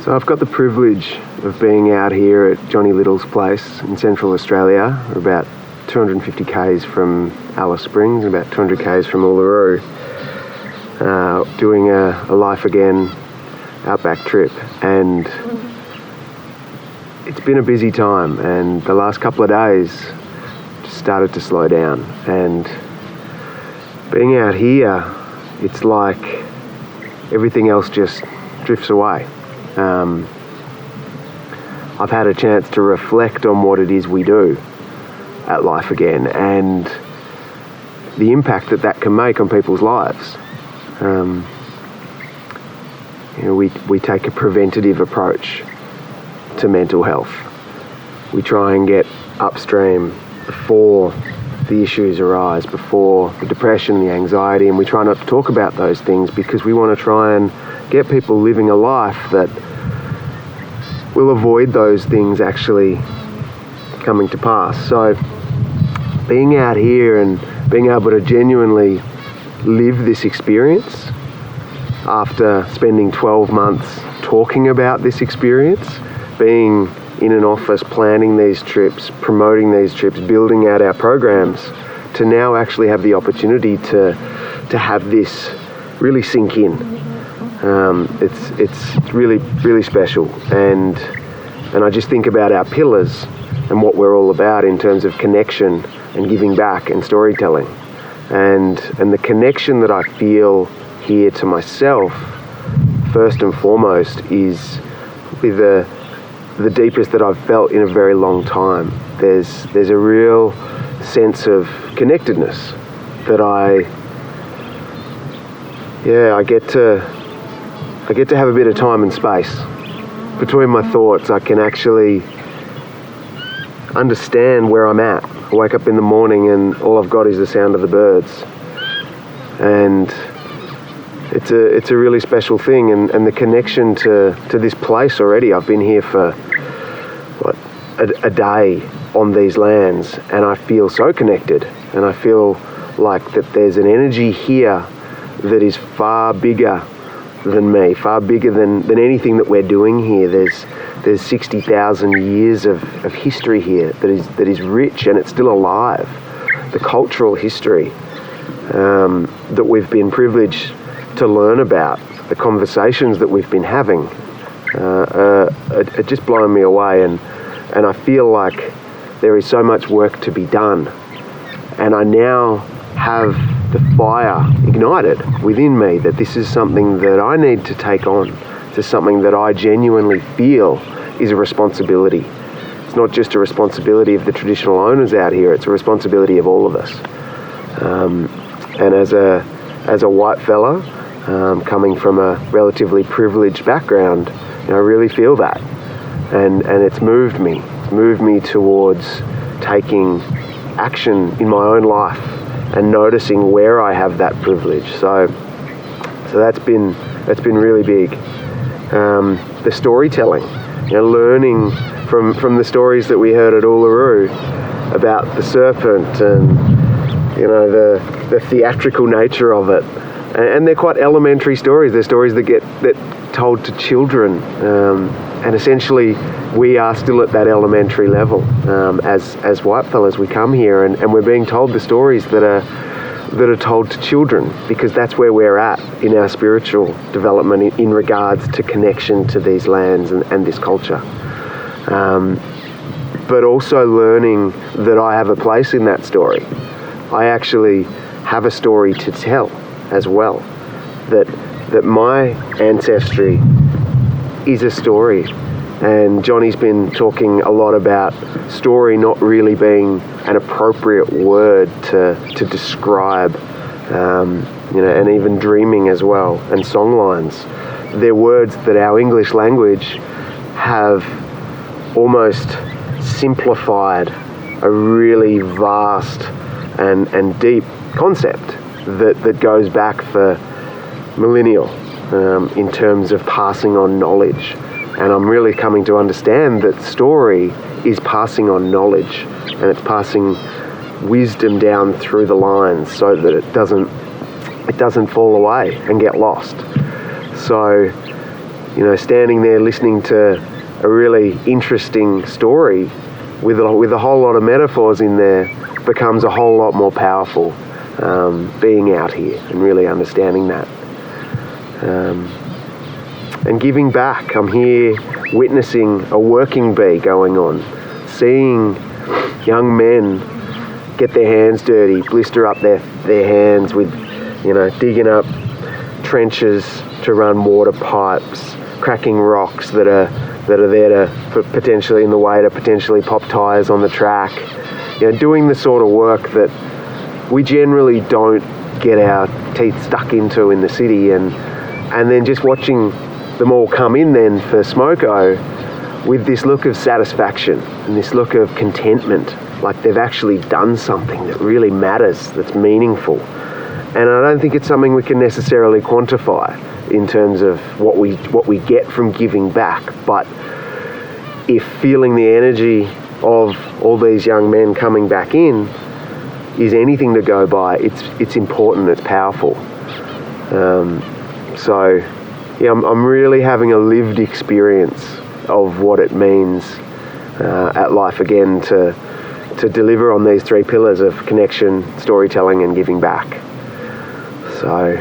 So I've got the privilege of being out here at Johnny Little's place in Central Australia. We're about 250 k's from Alice Springs, about 200 k's from Uluru, doing a Life Again outback trip. And it's been a busy time, and the last couple of days just started to slow down. And being out here, it's like everything else just drifts away. I've had a chance to reflect on what it is we do at Life Again and the impact that can make on people's lives. We take a preventative approach to mental health. We try and get upstream before the issues arise, before the depression, the anxiety, and we try not to talk about those things because we want to try and get people living a life that will avoid those things actually coming to pass. So being out here and being able to genuinely live this experience after spending 12 months talking about this experience, being in an office, planning these trips, promoting these trips, building out our programs, to now actually have the opportunity to have this really sink in. It's really, really special. And I just think about our pillars and what we're all about in terms of connection and giving back and storytelling. And the connection that I feel here to myself, first and foremost, is with the deepest that I've felt in a very long time. There's a real sense of connectedness that I get to have a bit of time and space between my thoughts. I can actually understand where I'm at. I wake up in the morning and all I've got is the sound of the birds, and it's a really special thing. And the connection to this place already. I've been here for a day on these lands, and I feel so connected, and I feel like that there's an energy here that is far bigger than me, far bigger than anything that we're doing here. There's 60,000 years of history here that is rich, and it's still alive. The cultural history that we've been privileged to learn about, the conversations that we've been having, are just blowing me away. And I feel like there is so much work to be done. And I now have the fire ignited within me that this is something that I need to take on, to something that I genuinely feel is a responsibility. It's not just a responsibility of the traditional owners out here, it's a responsibility of all of us. And as a white fella, coming from a relatively privileged background, I really feel that. And it's moved me. It's moved me towards taking action in my own life and noticing where I have that privilege. So that's been really big. The storytelling, learning from the stories that we heard at Uluru about the serpent and the theatrical nature of it. And they're quite elementary stories. They're stories that get told to children. And essentially, we are still at that elementary level as white fellas. We come here and we're being told the stories that are told to children, because that's where we're at in our spiritual development in regards to connection to these lands and this culture. But also learning that I have a place in that story. I actually have a story to tell as well. That my ancestry is a story. And Johnny's been talking a lot about story not really being an appropriate word to describe, and even dreaming as well, and songlines. They're words that our English language have almost simplified a really vast and deep concept that goes back for millennial in terms of passing on knowledge. And I'm really coming to understand that story is passing on knowledge, and it's passing wisdom down through the lines so that it doesn't fall away and get lost. So standing there listening to a really interesting story with a whole lot of metaphors in there becomes a whole lot more powerful, being out here and really understanding that. And giving back. I'm here witnessing a working bee going on, seeing young men get their hands dirty, blister up their hands with, digging up trenches to run water pipes, cracking rocks that are there to potentially in the way to potentially pop tyres on the track. Doing the sort of work that we generally don't get our teeth stuck into in the city, and then just watching them all come in then for smoko with this look of satisfaction and this look of contentment, like they've actually done something that really matters, that's meaningful. And I don't think it's something we can necessarily quantify in terms of what we get from giving back, but if feeling the energy of all these young men coming back in is anything to go by, it's important, it's powerful. So I'm really having a lived experience of what it means at Life Again to deliver on these three pillars of connection, storytelling, and giving back. So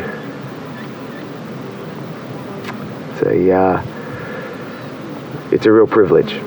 it's a real privilege.